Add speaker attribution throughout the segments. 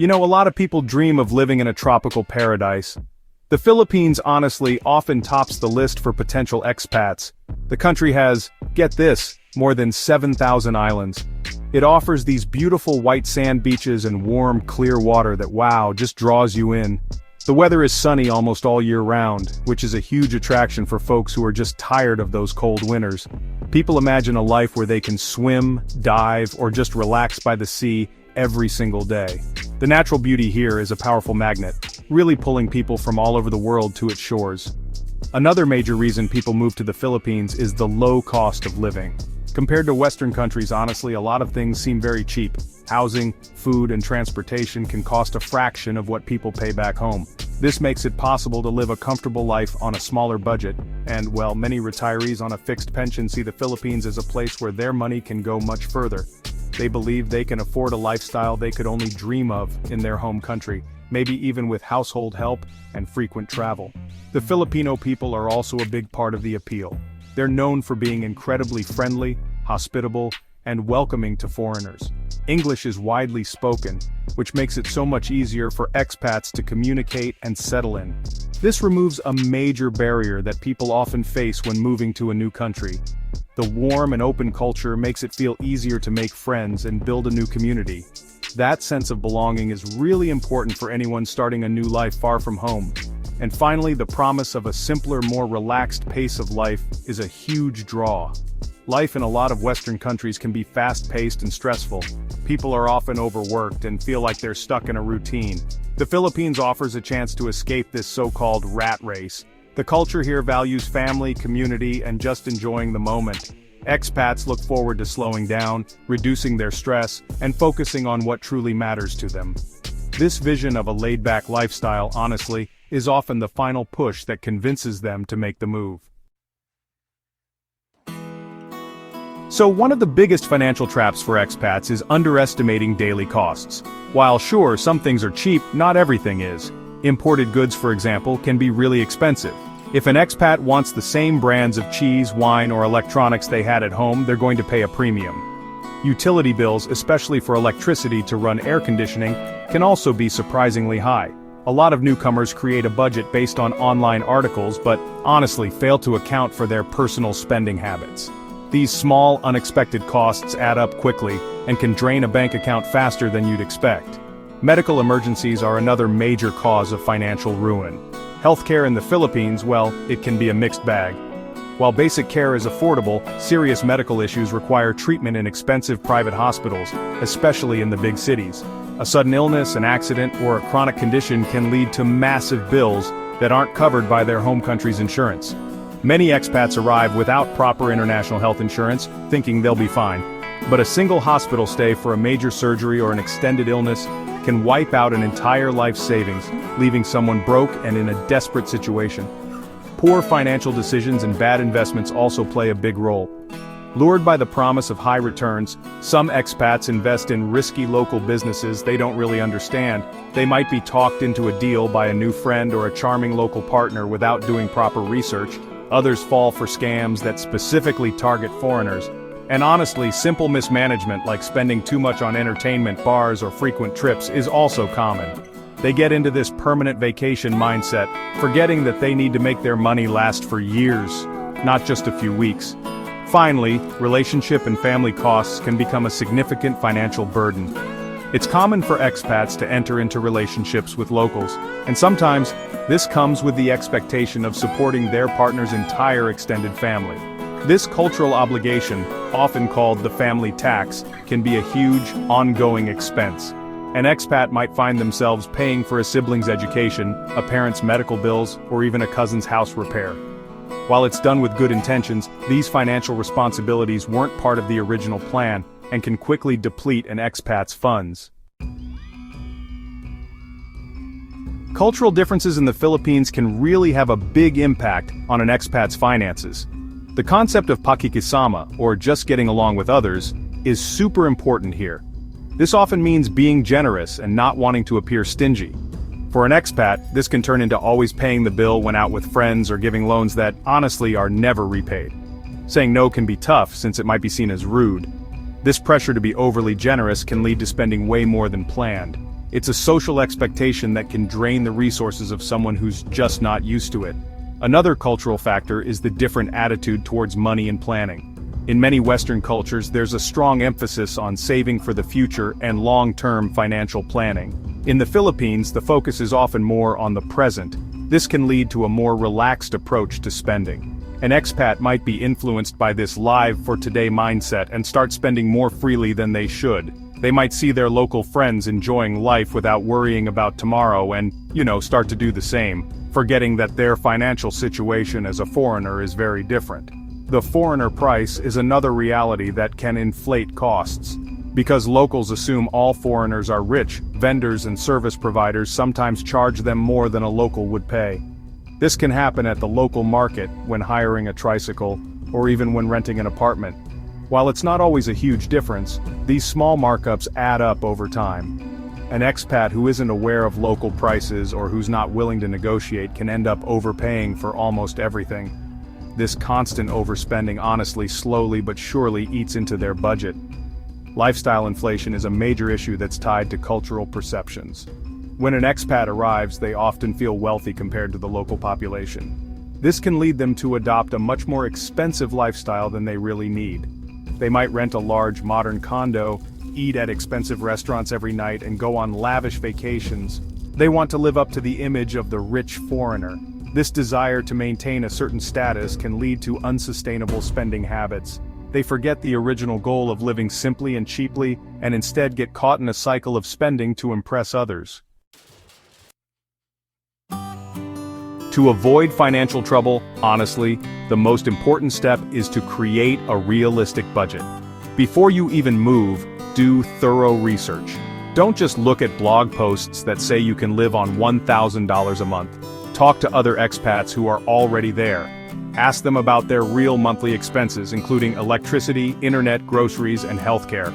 Speaker 1: You know, a lot of people dream of living in a tropical paradise. The Philippines honestly often tops the list for potential expats. The country has, get this, more than 7,000 islands. It offers these beautiful white sand beaches and warm, clear water that, wow, just draws you in. The weather is sunny almost all year round, which is a huge attraction for folks who are just tired of those cold winters. People imagine a life where they can swim, dive, or just relax by the sea every single day. The natural beauty here is a powerful magnet, really pulling people from all over the world to its shores. Another major reason people move to the Philippines is the low cost of living. Compared to Western countries, honestly, a lot of things seem very cheap. Housing, food, and transportation can cost a fraction of what people pay back home. This makes it possible to live a comfortable life on a smaller budget, and while many retirees on a fixed pension see the Philippines as a place where their money can go much further. They believe they can afford a lifestyle they could only dream of in their home country, maybe even with household help and frequent travel. The Filipino people are also a big part of the appeal. They're known for being incredibly friendly, hospitable, and welcoming to foreigners. English is widely spoken, which makes it so much easier for expats to communicate and settle in. This removes a major barrier that people often face when moving to a new country. The warm and open culture makes it feel easier to make friends and build a new community. That sense of belonging is really important for anyone starting a new life far from home. And finally, the promise of a simpler, more relaxed pace of life is a huge draw. Life in a lot of Western countries can be fast-paced and stressful. People are often overworked and feel like they're stuck in a routine. The Philippines offers a chance to escape this so-called rat race. The culture here values family, community, and just enjoying the moment. Expats look forward to slowing down, reducing their stress, and focusing on what truly matters to them. This vision of a laid-back lifestyle, honestly, is often the final push that convinces them to make the move. So one of the biggest financial traps for expats is underestimating daily costs. While sure, some things are cheap, not everything is. Imported goods, for example, can be really expensive. If an expat wants the same brands of cheese, wine, or electronics they had at home, they're going to pay a premium. Utility bills, especially for electricity to run air conditioning, can also be surprisingly high. A lot of newcomers create a budget based on online articles, but honestly fail to account for their personal spending habits. These small, unexpected costs add up quickly and can drain a bank account faster than you'd expect. Medical emergencies are another major cause of financial ruin. Healthcare in the Philippines, well, it can be a mixed bag. While basic care is affordable, serious medical issues require treatment in expensive private hospitals, especially in the big cities. A sudden illness, an accident, or a chronic condition can lead to massive bills that aren't covered by their home country's insurance. Many expats arrive without proper international health insurance, thinking they'll be fine. But a single hospital stay for a major surgery or an extended illness can wipe out an entire life savings, leaving someone broke and in a desperate situation. Poor financial decisions and bad investments also play a big role. Lured by the promise of high returns, some expats invest in risky local businesses they don't really understand. They might be talked into a deal by a new friend or a charming local partner without doing proper research. Others fall for scams that specifically target foreigners. And honestly, simple mismanagement like spending too much on entertainment, bars, or frequent trips is also common. They get into this permanent vacation mindset, forgetting that they need to make their money last for years, not just a few weeks. Finally, relationship and family costs can become a significant financial burden. It's common for expats to enter into relationships with locals, and sometimes this comes with the expectation of supporting their partner's entire extended family. This cultural obligation, often called the family tax, can be a huge, ongoing expense. An expat might find themselves paying for a sibling's education, a parent's medical bills, or even a cousin's house repair. While it's done with good intentions, these financial responsibilities weren't part of the original plan and can quickly deplete an expat's funds. Cultural differences in the Philippines can really have a big impact on an expat's finances. The concept of pakikisama, or just getting along with others, is super important here. This often means being generous and not wanting to appear stingy. For an expat, this can turn into always paying the bill when out with friends or giving loans that, honestly, are never repaid. Saying no can be tough since it might be seen as rude. This pressure to be overly generous can lead to spending way more than planned. It's a social expectation that can drain the resources of someone who's just not used to it. Another cultural factor is the different attitude towards money and planning. In many Western cultures, there's a strong emphasis on saving for the future and long-term financial planning. In the Philippines, the focus is often more on the present. This can lead to a more relaxed approach to spending. An expat might be influenced by this live-for-today mindset and start spending more freely than they should. They might see their local friends enjoying life without worrying about tomorrow and, start to do the same, forgetting that their financial situation as a foreigner is very different. The foreigner price is another reality that can inflate costs. Because locals assume all foreigners are rich, vendors and service providers sometimes charge them more than a local would pay. This can happen at the local market, when hiring a tricycle, or even when renting an apartment. While it's not always a huge difference, these small markups add up over time. An expat who isn't aware of local prices or who's not willing to negotiate can end up overpaying for almost everything. This constant overspending honestly slowly but surely eats into their budget. Lifestyle inflation is a major issue that's tied to cultural perceptions. When an expat arrives, they often feel wealthy compared to the local population. This can lead them to adopt a much more expensive lifestyle than they really need. They might rent a large modern condo, eat at expensive restaurants every night, and go on lavish vacations. They want to live up to the image of the rich foreigner. This desire to maintain a certain status can lead to unsustainable spending habits. They forget the original goal of living simply and cheaply, and instead get caught in a cycle of spending to impress others. To avoid financial trouble, honestly, the most important step is to create a realistic budget. Before you even move, do thorough research. Don't just look at blog posts that say you can live on $1,000 a month. Talk to other expats who are already there. Ask them about their real monthly expenses, including electricity, internet, groceries, and healthcare.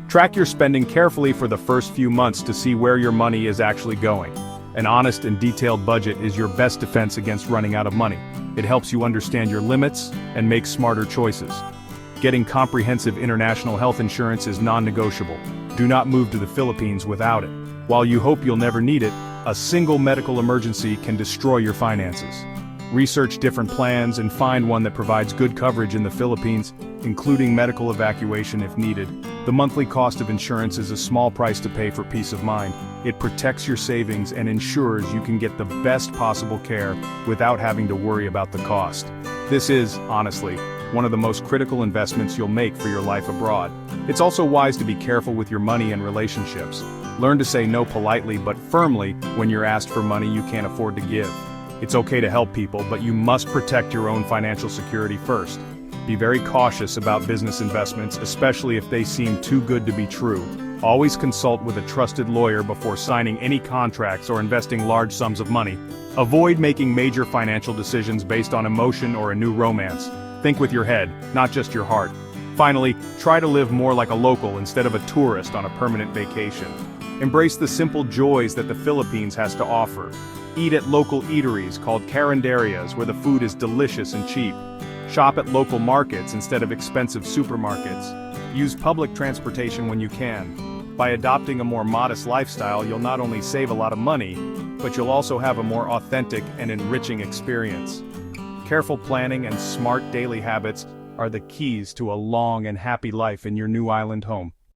Speaker 1: Track your spending carefully for the first few months to see where your money is actually going. An honest and detailed budget is your best defense against running out of money. It helps you understand your limits and make smarter choices. Getting comprehensive international health insurance is non-negotiable. Do not move to the Philippines without it. While you hope you'll never need it, a single medical emergency can destroy your finances. Research different plans and find one that provides good coverage in the Philippines, including medical evacuation if needed. The monthly cost of insurance is a small price to pay for peace of mind. It protects your savings and ensures you can get the best possible care without having to worry about the cost. This is, honestly, one of the most critical investments you'll make for your life abroad. It's also wise to be careful with your money and relationships. Learn to say no politely but firmly when you're asked for money you can't afford to give. It's okay to help people, but you must protect your own financial security first. Be very cautious about business investments, especially if they seem too good to be true. Always consult with a trusted lawyer before signing any contracts or investing large sums of money. Avoid making major financial decisions based on emotion or a new romance. Think with your head, not just your heart. Finally, try to live more like a local instead of a tourist on a permanent vacation. Embrace the simple joys that the Philippines has to offer. Eat at local eateries called carinderias where the food is delicious and cheap. Shop at local markets instead of expensive supermarkets. Use public transportation when you can. By adopting a more modest lifestyle, you'll not only save a lot of money, but you'll also have a more authentic and enriching experience. Careful planning and smart daily habits are the keys to a long and happy life in your new island home.